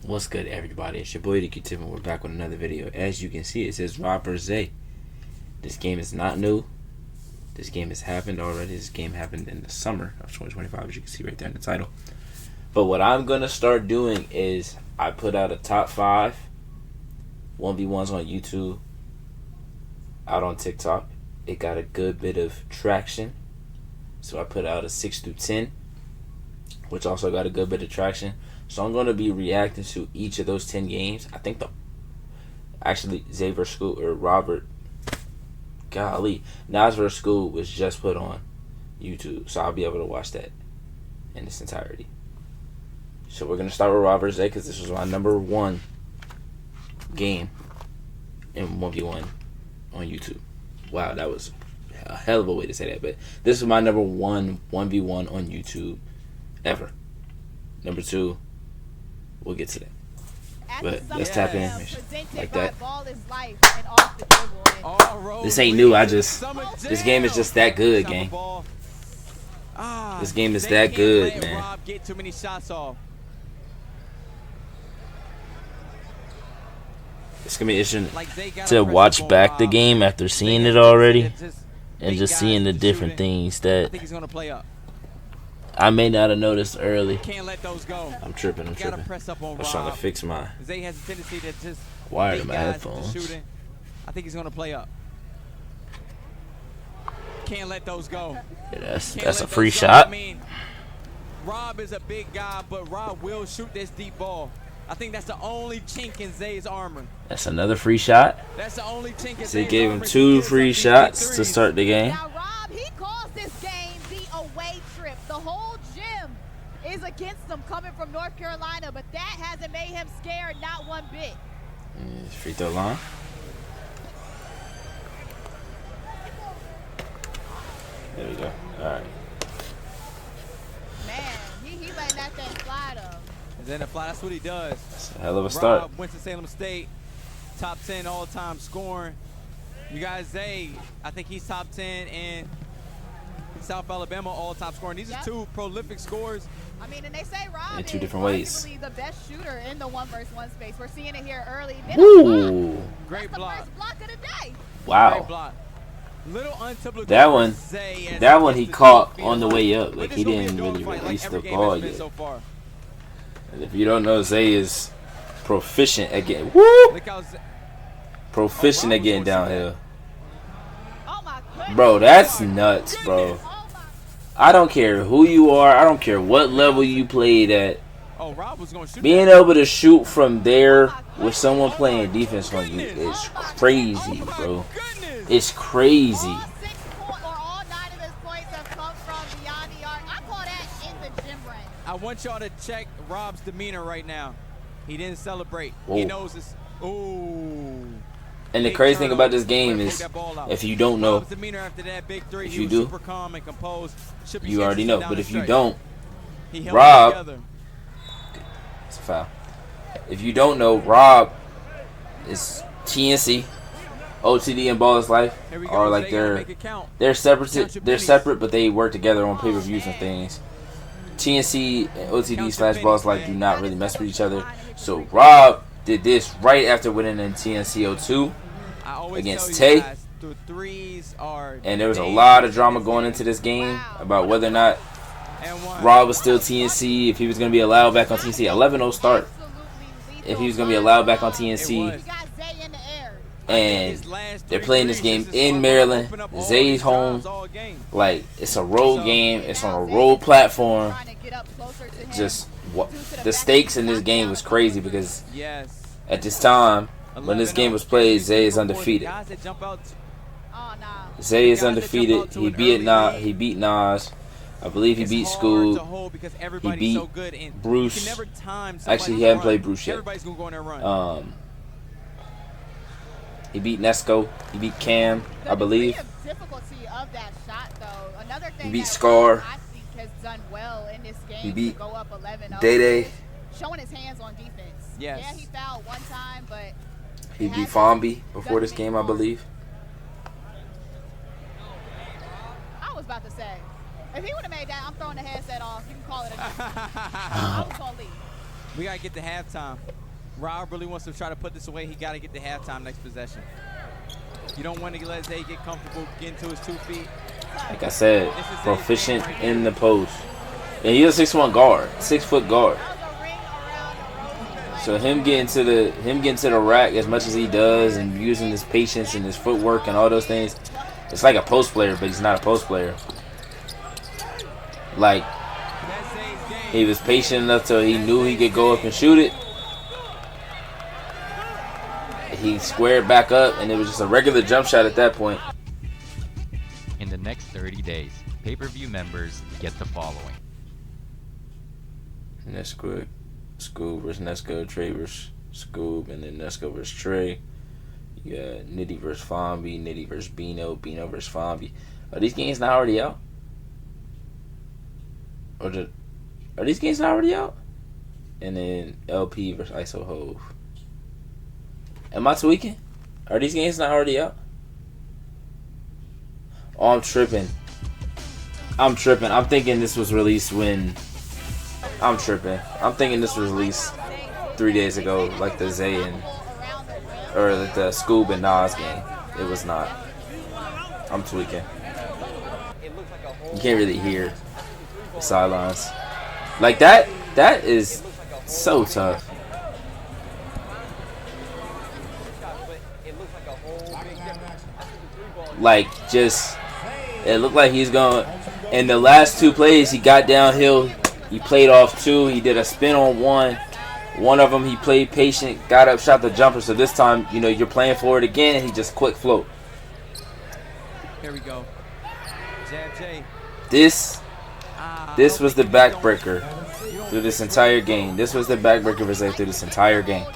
What's good, everybody? It's your boy DQ Tip, and we're back with another video. As you can see, it says Rob vs. Zay. This game is not new. This game has happened already. This game happened in the summer of 2025, as you can see right there in the title. But what I'm going to start doing is I put out a top 5 1v1s on YouTube, out on TikTok. It got a good bit of traction. So I put out a 6 through 10, which also got a good bit of traction. So I'm going to be reacting to each of those 10 games. I think Zay vs. School, or Robert, golly, Nas vs. School was just put on YouTube. So I'll be able to watch that in its entirety. So we're going to start with Robert Zay, because this was my number 1 game in 1v1 on YouTube. Wow, that was a hell of a way to say that. But this is my number 1 1v1 on YouTube ever. Number 2, we'll get to that. But let's tap in like that. This ain't new. This game is just that good, gang. This game is that good, man. It's gonna be interesting to watch back the game after seeing it already and just seeing the different things that I may not have noticed early. I'm tripping. I'm trying to fix my wire to my headphones. I think he's gonna play up. Can't let those go. Yeah, that's a free shot. I mean, Rob is a big guy, but Rob will shoot this deep ball. I think that's the only chink in Zay's armor. That's another free shot. That's the only chink in Zay gave him 2 free shots to start the game. Now, Rob, he calls this game the away trip. The whole gym is against him coming from North Carolina, but that hasn't made him scared, not one bit. Free throw line. There we go. All right. Man, he letting that thing fly though. And then the fly, that's what he does. That's a hell of a start. Rob, Winston-Salem State, top 10 all-time scoring. You guys, Zay, I think he's top 10 in South Alabama all-time scoring. These are 2 prolific scores. I mean, and they say Rob in 2 different is ways. the best shooter in the 1v1 space. We're seeing it here early. Woo! Great block. First block of the day. Wow. Great block. Little untypical that one he caught on the way up. Like, he didn't really release the ball yet. And if you don't know, Zay is proficient at getting downhill. Bro, that's nuts, bro. I don't care who you are. I don't care what level you played at. Being able to shoot from there with someone playing defense on you is crazy, bro. It's crazy. I want y'all to check Rob's demeanor right now. He didn't celebrate. Whoa. He knows this. Ooh. And the crazy thing about this game is, if you don't know, if you do, super calm and composed. You already know. But if you don't, Rob, it's a foul. If you don't know, Rob is TNC, OTD, and Ball is Life are like they're separate, but they work together on pay-per-views and things. TNC and OTD / Ball is Life do not really mess with each other. So Rob did this right after winning in TNC 02 against Tay. And there was a lot of drama going into this game about whether or not Rob was still TNC, if he was going to be allowed back on TNC. 11-0 start. If he was going to be allowed back on TNC. And they're playing this game in Maryland. Zay's home. Like, it's a road game. It's on a road platform. Just the stakes in this game was crazy, because at this time, when this game was played, Zay is undefeated. Zay is undefeated. He beat Nas. I believe he beat School. He beat Bruce. Actually, he hadn't played Bruce yet. He beat Nesco. He beat Cam, I believe. He beat Scar. He beat Day. Showing his hands on defense. Yes. Yeah, he fouled one time, but he beat Fombi before this game, I believe. I was about to say, if he would have made that, I'm throwing the headset off. You can call it a night. I was gonna leave. We got to get to halftime. Rob really wants to try to put this away. He got to get to halftime next possession. You don't want to let Zay get comfortable, getting to his 2 feet. Like I said, proficient in the post. And he's a 6'1" guard, 6-foot guard. So him getting to the rack as much as he does and using his patience and his footwork and all those things, it's like a post player, but he's not a post player. Like, he was patient enough till he knew he could go up and shoot it. He squared back up, and it was just a regular jump shot at that point. In the next 30 days, pay-per-view members get the following. Nesco, Scoob versus Nesco, Trey versus Scoob, and then Nesco versus Trey. You got Nitty versus Fombi, Nitty versus Bino, Bino versus Fombi. Are these games not already out? Are these games not already out? And then LP versus ISO Hove. Am I tweaking? Are these games not already out? Oh, I'm tripping. I'm thinking this was released when... I'm tripping. I'm thinking this was released 3 days ago, like the Zay and... or the Scoob and Nas game. It was not. I'm tweaking. You can't really hear the sidelines. Like that is so tough. Like, just, it looked like he's going. In the last 2 plays, he got downhill. He played off 2. He did a spin on 1. One of them, he played patient, got up, shot the jumper. So this time, you know, you're playing for it again, and he just quick float. Here we go. Jab J. This was the backbreaker through this entire game. This was the backbreaker for Zay through this entire game.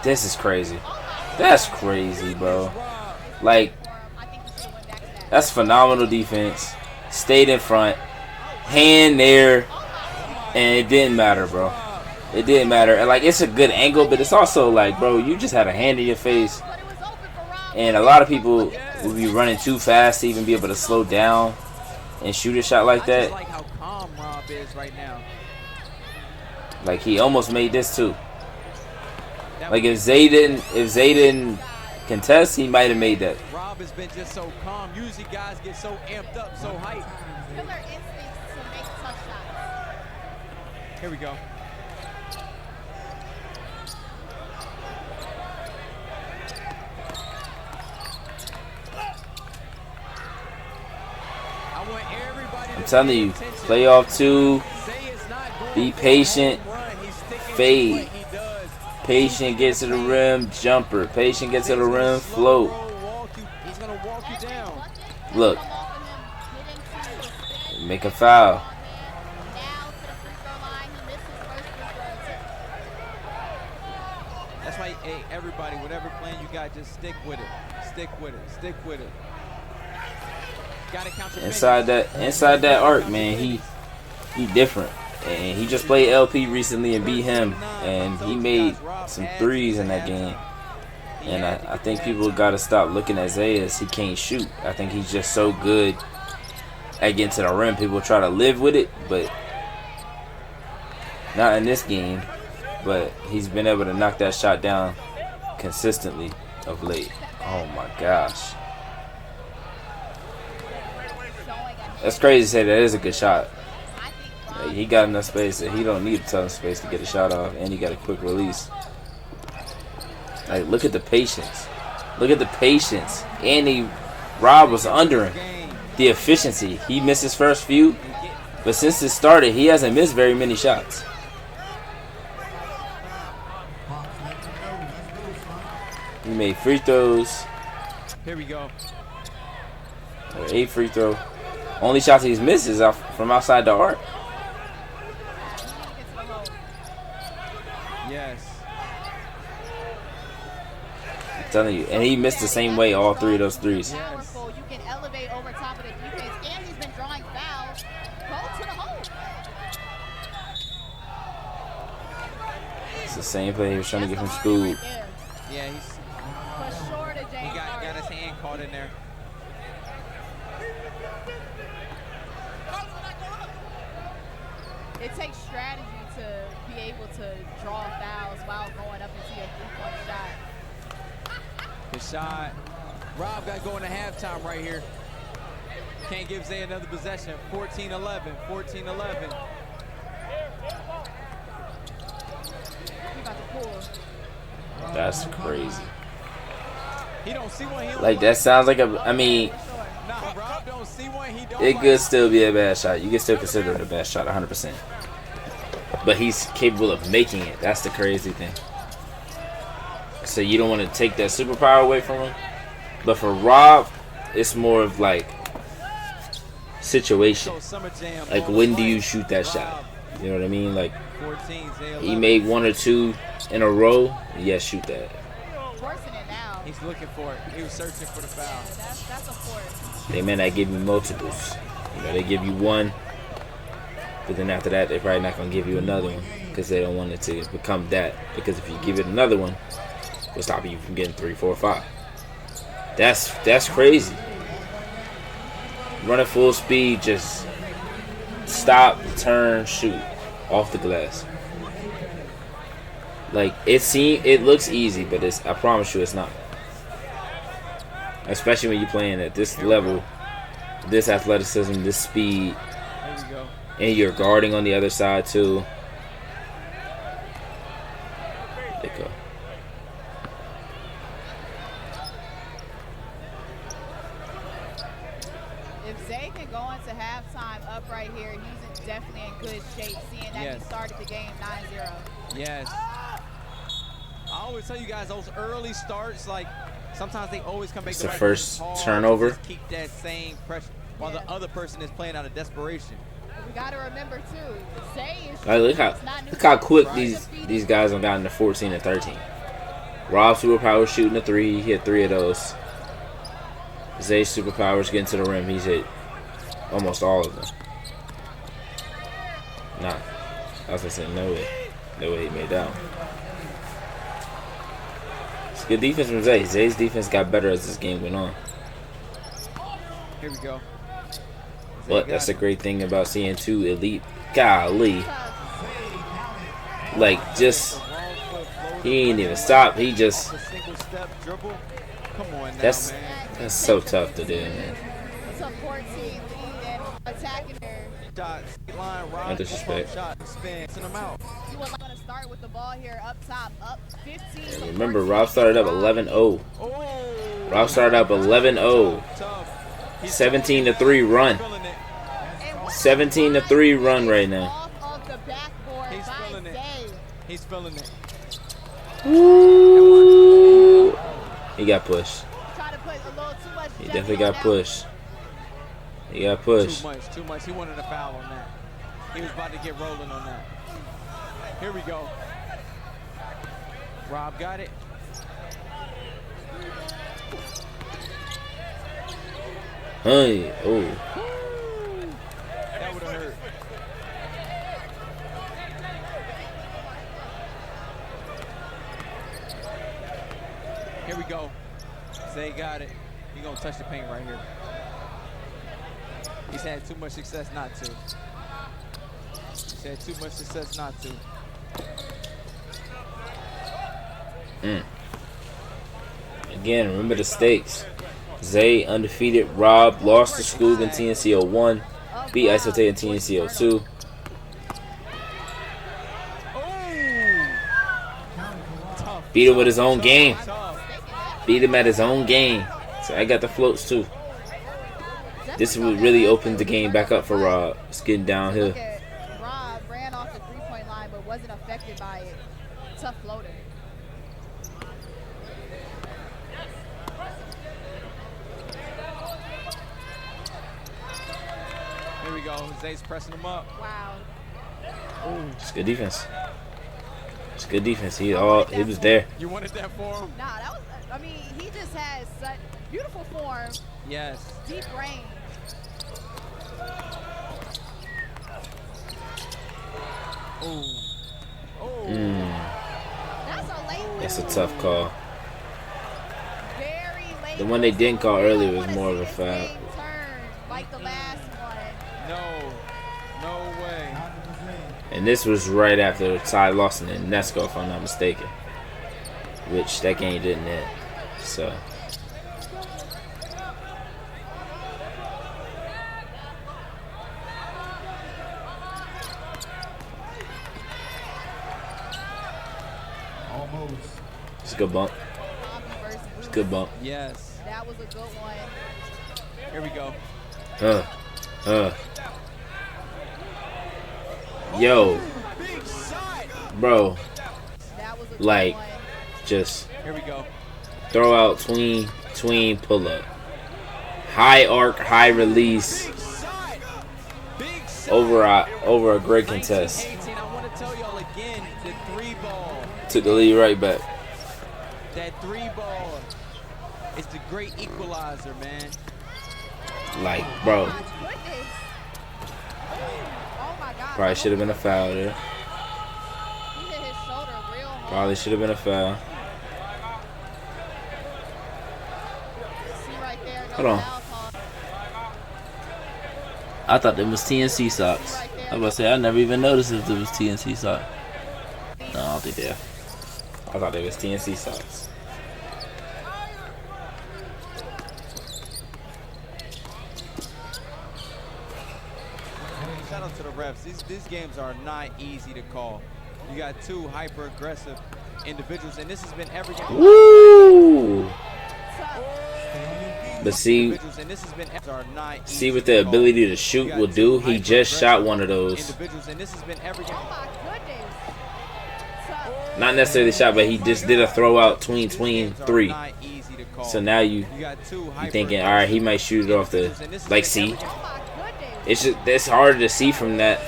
This is crazy. That's crazy, bro. Like, that's phenomenal defense. Stayed in front. Hand there. And it didn't matter, bro. It didn't matter. And, like, it's a good angle, but it's also like, bro, you just had a hand in your face. And a lot of people will be running too fast to even be able to slow down and shoot a shot like that. I just like how calm Rob is right now. Like, he almost made this too. Like, if Zay didn't contest, he might have made that. Rob has been just so calm. Usually guys get so amped up, so hyped. Killer instincts to make tough shots. Here we go. I want everybody I'm telling you, play off 2, be patient, fade. Patient gets to the rim, jumper. Patient gets to the rim, float. Look. Make a foul. That's why, hey, everybody, whatever plan you got, just stick with it. Stick with it. Stick with it. Gotta count your inside that arc, man, he different. And he just played LP recently and beat him, and he made some threes in that game. And I think people got to stop looking at Zay as he can't shoot. I think he's just so good at getting to the rim. People try to live with it, but not in this game. But he's been able to knock that shot down consistently of late. Oh my gosh. That's crazy to say that is a good shot. He got enough space that he don't need a ton of space to get a shot off, and he got a quick release. Like, look at the patience. Look at the patience. And Rob was under him. The efficiency. He missed his first few, but since it started, he hasn't missed very many shots. He made free throws. Here we go. 8 free throw. Only shots he's missed is from outside the arc. Yes. I'm telling you, and he missed the same way all 3 of those threes. Powerful. You can elevate over top of the defense, and he's been drawing fouls. Go to the hole. It's the same play he was trying to get from Scoob. Yeah, he's. For sure to He got his hand caught in there. It takes strategy to be able to draw fouls while going up into your three-point shot. Good shot. Rob got going to halftime right here. Can't give Zay another possession. 14-11, 14-11. He about to pull. That's crazy. He don't see one. He don't Like, that sounds like a, I mean, Nah, Rob don't see one. He don't it like could still be a bad shot. You can still consider it a bad shot, 100%. But he's capable of making it. That's the crazy thing. So you don't want to take that superpower away from him. But for Rob, it's more of like situation. Like, when do you shoot that shot? You know what I mean? Like, 14, Zay he 11. made 1 or 2 in a row. Yeah, shoot that. Forcing it now. He's looking for it. He was searching for the foul. That's a force. They may not give you multiples. You know, they give you 1. But then after that, they're probably not going to give you another one. Because they don't want it to become that. Because if you give it another one, it'll stop you from getting 3, 4, 5. That's crazy. Running full speed, just stop, turn, shoot off the glass. Like, it looks easy, but I promise you it's not. Especially when you're playing at this level, this athleticism, this speed, There we go. and you're guarding on the other side too. There you go. If Zay can go into halftime up right here, he's definitely in good shape, seeing that Yes. he started the game 9-0. Yes. I always tell you guys, those early starts, like, sometimes they always come back It's to the back first hard to turnover. just keep that same pressure while Yeah. the other person is playing out of desperation. But we got to remember, too, Zay is Like, look how quick Right. these guys have gotten to 14 and 13. Rob superpower shooting a 3. He hit 3 of those. Zay superpowers getting to the rim. He's hit almost all of them. Nah, I was gonna say no way he made that one. It's good defense from Zay. Zay's defense got better as this game went on. Here we go. But that's the great thing about seeing 2 elite. Golly, like, just he ain't even stop. He just, A single step dribble. Come on now, that's man. that's so tough to do, man. It's a 14 lead and attacking her. Shot, line, No Rob, disrespect. shot, spin, send them out. You would like to start with the ball here up top, up 15. And remember, Rob started up 11-0. Oh! Rob started up 11-0. Tough. He's 17 to 3 run. feeling it. 17 to 3 run right now. Off of the backboard He's by feeling it. Zay. He's feeling it. Woo! He got pushed. Try to put a little too much. He depth definitely on got that pushed. He got pushed. Too much. He wanted a foul on that. He was about to get rolling on that. Here we go. Rob got it. Hey, oh. That would have hurt. Here we go. Zay got it. He gonna touch the paint right here. He's had too much success not to. He's had too much success not to. Again, remember the stakes. Zay undefeated. Rob lost to Scoob in TNCO 1. Beat Isote in TNCO 2. Beat him with his own game. Beat him at his own game. So I got the floats too. This really opened the game back up for Rob. It's getting downhill. Look at Rob ran off the three-point line but wasn't affected by it. Tough floater. Here we go. Zay's pressing him up. Wow. It's good defense. It's good defense. He was there. You wanted that for him? Nah, that was, I mean, he just has such beautiful form, Yes. deep range. Oh. Oh. That's a late That's a move. tough call. Very late The one they move. didn't call We don't earlier was wanna more see of a this foul. game turn like the last one. No. No way. And this was right after Ty Lawson and Nesco, if I'm not mistaken. Which that game didn't end. So. Almost. It's a good bump. It's a good bump. Yes. That was a good one. Here we go. Yo, Big shot. bro, That was a good like, one. just Here we go. throw out tween pull up, high arc, high release Big shot. Big shot. over a great contest. 19-18. I want to tell y'all again, the 3-ball. Took the lead right back. That 3-ball is the great equalizer, man. Like, bro, My goodness. Oh my God. probably should have been a foul there. He hit his shoulder real hard. Probably should have been a foul. See right there, no Hold on. foul call. I thought them was TNC socks. Right there. I was about to say I never even noticed if it was TNC socks. No, I don't think they are. I thought they was TNC socks. Shout out to the refs. These games are not easy to call. You got two hyper-aggressive individuals, and this has been every game. Woo! Tough. But see, Individuals, and this has been are not see easy what to the call. ability to You shoot got will two do. He just shot one of those. individuals, and this has been every game. Oh my goodness. Tough. Not necessarily shot, but he just did a throw out tween These games are three. not easy to call. So now you got two thinking, all right, he might shoot it off the like. See, Oh my goodness. it's just it's hard to see from that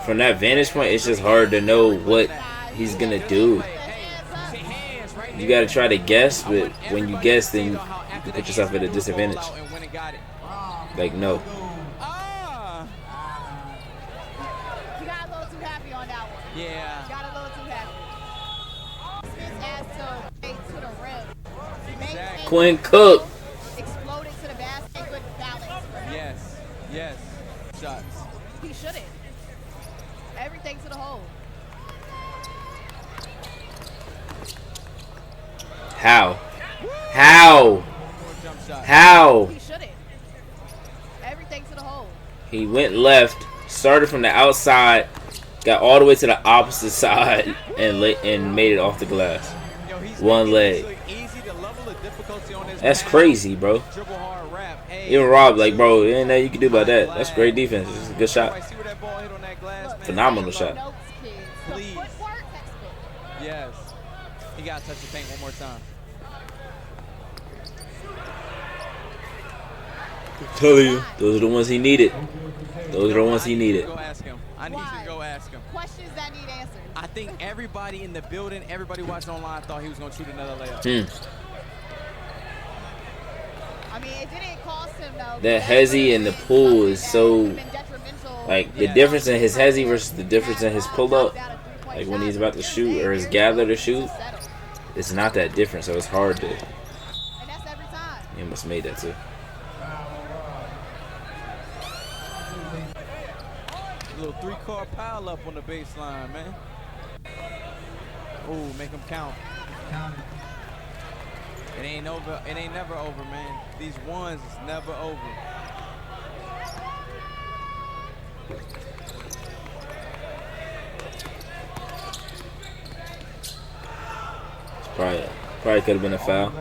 vantage point. It's just hard to know what he's gonna do. You gotta try to guess, but when you guess, then you put yourself at a disadvantage. Like, no. Ah, You got a little too happy on that one. yeah. Got a little too happy. His ass to the rim. Exactly. Quinn Cook. Exploded to the basket. Good balance. Yes, yes. Shots. He shouldn't. Everything to the hole. How? How? More jump shots. How? He shouldn't. Everything to the hole. He went left, started from the outside, got all the way to the opposite side, and made it off the glass. Yo, he's One making this leg. look easy. The level of difficulty on this That's pass. crazy, bro. Dribble hard rap. Hey, Even Rob, like, bro, ain't nothing you can do about that. That's great defense. It's a good shot. Everybody see where that ball hit on that glass, man? Phenomenal shot. Notes, kids. The Please. footwork, textbook. Yes. He got to touch the paint one more time. I'm telling you, those are the ones he needed. Those are the ones he needed. Go ask him. I need Why? to go ask him. Questions that need answers. I think everybody in the building, everybody watching online thought he was going to shoot another layup. I mean, it didn't cost him though. That hezzy in the pool is so, like, the difference in his hezzy versus the difference in his pull up, like when he's about to shoot or his gather to shoot, it's not that different. So it's hard to. And that's every time. He must have made that too. Little 3-car pile up on the baseline, man. Ooh, make him count. It ain't over. It ain't never over, man. These ones is never over. Probably could have been a foul.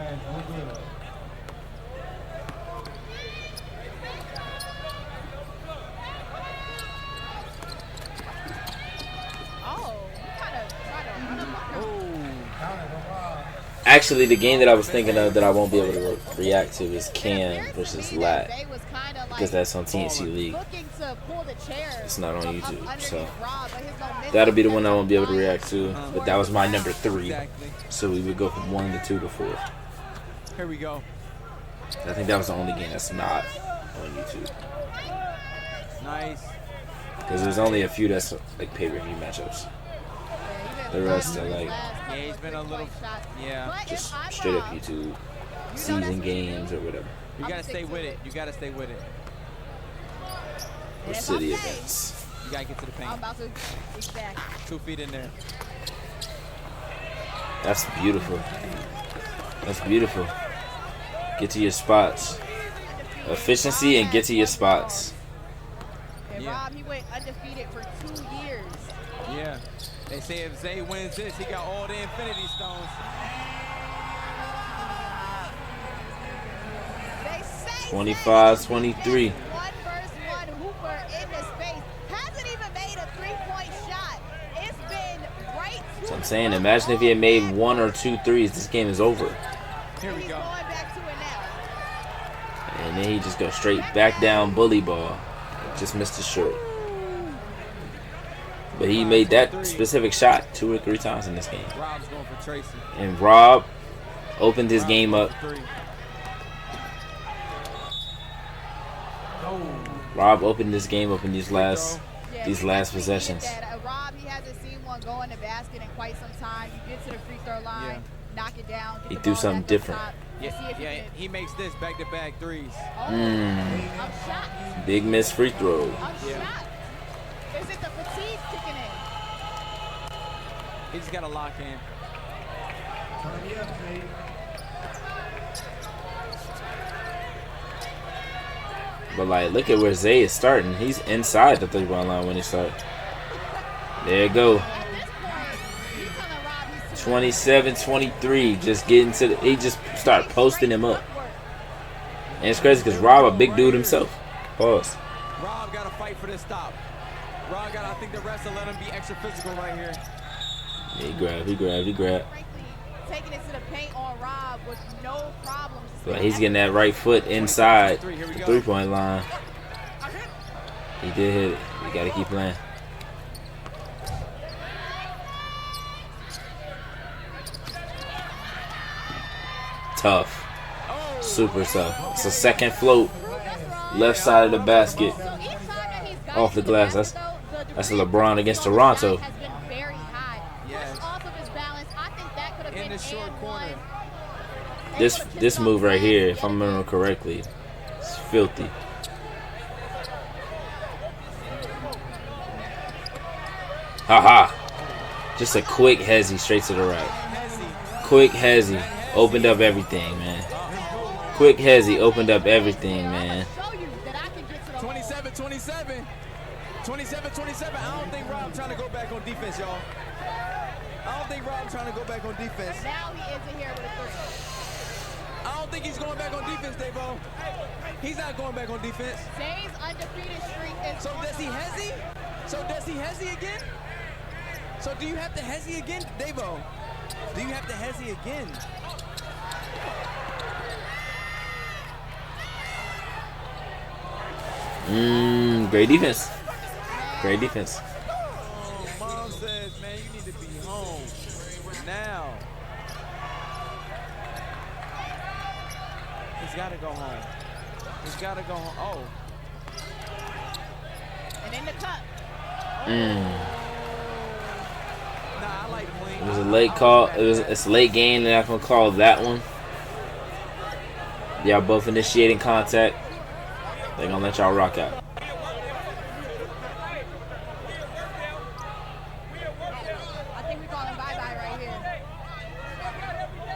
Oh, you gotta try to run him up. Actually, the game that I was thinking of that I won't be able to react to is Cam versus Lat, because that's on TNC League. It's not on YouTube, so that'll be the one I won't be able to react to. But that was my number 3, Exactly. so we would go from 1 to 2 to 4. Here we go. I think that was the only game that's not on YouTube, Nice. because there's only a few that's like pay-per-view matchups. The rest are like Yeah, he's been a little. Yeah. just straight up YouTube season games or whatever. You gotta stay with it. You gotta stay with it. And if city I'm safe, events. You gotta get to the paint. I'm about to exactly. 2 feet in there. That's beautiful. That's beautiful. Get to your spots. Efficiency and get to your spots. And Yeah. Rob, he went undefeated for 2 years. Yeah. They say if Zay wins this, he got all the Infinity Stones. They say 25-23. 1 versus 1 hooper in the space. Hasn't even made a 3-point shot. It's been right to So I'm saying, imagine if he had made 1 or 2 threes, this game is over. Here we He's go. going back to it now. And then he just goes straight back down bully ball. Just missed it short. But he made that specific shot 2 or 3 times in this game. Rob's going for Tracy. And Rob opened his Rob's game going up. for 3. Rob opened this game up in these last Yeah, these he last actually possessions. did that. Rob, he hasn't seen one go in the basket in quite some time. You get to the free throw line, knock it down. Get He the threw ball something back up different. top, and see if you Yeah, can- he makes this back-to-back threes. Oh, I'm shocked. Big miss free throw. I'm shocked. Is it the fatigue kicking in? He just got to lock in. But like, look at where Zay is starting. He's inside the 3-point line when he starts. There you go. At this point, he's telling Rob he's too 27-23. Just getting to the. He just start posting him up. And it's crazy because Rob a big dude himself. Pause. Rob got to fight for this stop. Rob got to, I think the refs will let him be extra physical right here. Yeah, he grabbed. frankly taking it to the paint on Rob with no problems. But he's getting that right foot inside the 3-point line. He did hit it. You got to keep playing. Tough. Super tough. It's a second float. Left side of the basket. Off the glass. That's LeBron against Toronto. Has been very high. Yes. Off of his balance. I think that could have In been the short and corner. one. This move right here, if I remember correctly, it's filthy. Haha. Just a quick hezzy straight to the right. Quick hezzy opened up everything, man. Quick hezzy opened up everything, man. Show you that I can get to the 27-27. 27-27. I don't think Rob trying to go back on defense, y'all. I don't think Rob trying to go back on defense. Now he is in here with a 3. I don't think he's going back on defense, Davo. He's not going back on defense. Zay's undefeated streak is So does he hezzy? So does he hezzy again? So do you have to hezzy again, Davo? Do you have to hezzy again? Great defense. Great defense. Oh, Mom says, man, you need to be home now. He's got to go home. He's got to go home. and in the cup. Nah, I like clean. It was a late call. It's a late game. They're not gonna call that one. Y'all both initiating contact. They're gonna let y'all rock out. I think we're calling bye-bye right here.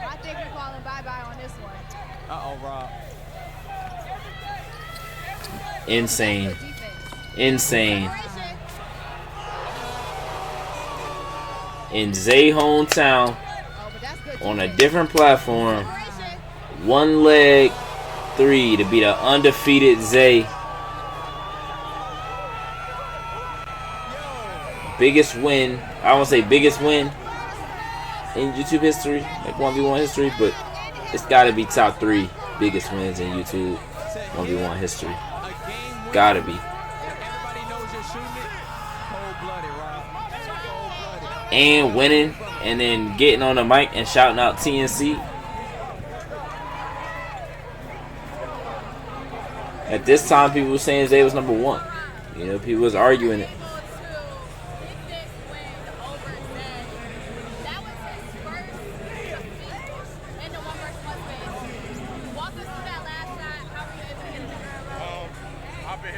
I think we're calling bye-bye on this one. Uh-oh, Rob. Insane. Good defense. Insane. Separation. In Zay hometown, Oh, but that's good on a defense. different platform, Separation. one leg 3 to be the undefeated Zay. Biggest win. I won't say biggest win in YouTube history, like 1v1 history, but it's got to be top 3 biggest wins in YouTube 1v1 history. A game win. Gotta be. Everybody knows you're shooting it. Cold-blooded, Rob. Cold-blooded. And winning, and then getting on the mic and shouting out TNC. At this time, people were saying Zay was number 1. You know, people was arguing it.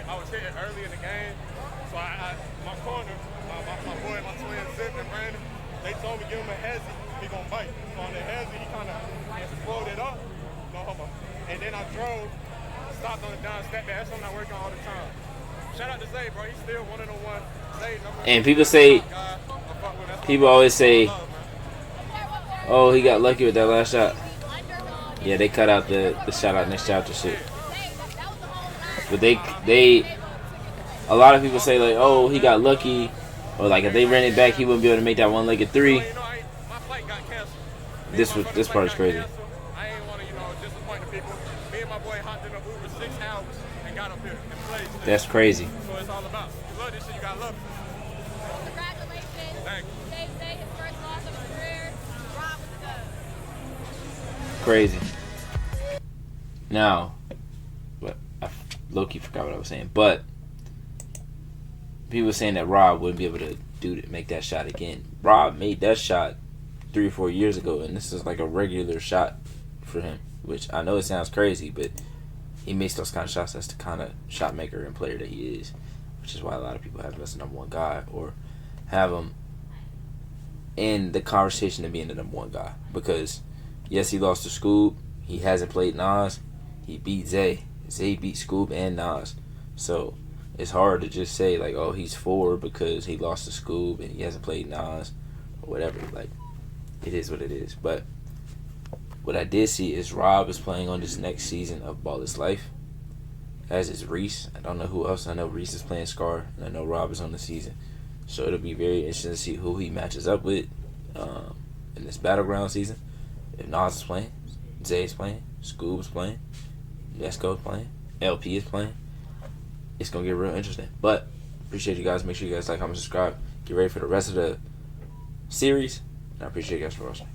I was was hitting early in the game. So my corner, my boy, my twin Zip and Brandon, they told me give him a hezzy, he gonna bite. So on the hezzy, he kind of exploded up, no homo. And then I drove, stopped on the down step back. That's something I work on all the time. Shout out to Zay, bro. He's still 1-on-1. Zay, And people always say, oh, he got lucky with that last shot. Yeah, they cut out the shot out next chapter shit. But a lot of people say like, oh, he got lucky, or like if they ran it back, he wouldn't be able to make that one-legged three. This part is crazy. I ain't want to, disappoint the people. Me and my boy hopped in the Uber 6 hours and got up here and played. That's crazy. So it's all about. You love this shit, you gotta love it. Congratulations. Thank you. Dave Day, his first loss of his career. Rob with the dub. Crazy. Now, but I low-key forgot what I was saying. But people saying that Rob wouldn't be able to make that shot again. Rob made that shot 3 or 4 years ago, and this is like a regular shot for him. Which I know it sounds crazy, but he makes those kind of shots. That's the kind of shot maker and player that he is, which is why a lot of people have him as the number one guy or have him in the conversation of being the number one guy. Because yes, he lost to Scoob. He hasn't played Nas. He beat Zay. Zay beat Scoob and Nas. So it's hard to just say like, oh, he's 4 because he lost to Scoob and he hasn't played Nas or whatever. Like, it is what it is. But what I did see is Rob is playing on this next season of Ball Is Life, as is Reese. I don't know who else. I know Reese is playing Scar, and I know Rob is on the season. So it'll be very interesting to see who he matches up with in this Battleground season. If Nas is playing, Zay is playing, Scoob is playing, Nesco is playing, LP is playing. It's going to get real interesting. But appreciate you guys. Make sure you guys like, comment, subscribe. Get ready for the rest of the series. And I appreciate you guys for watching.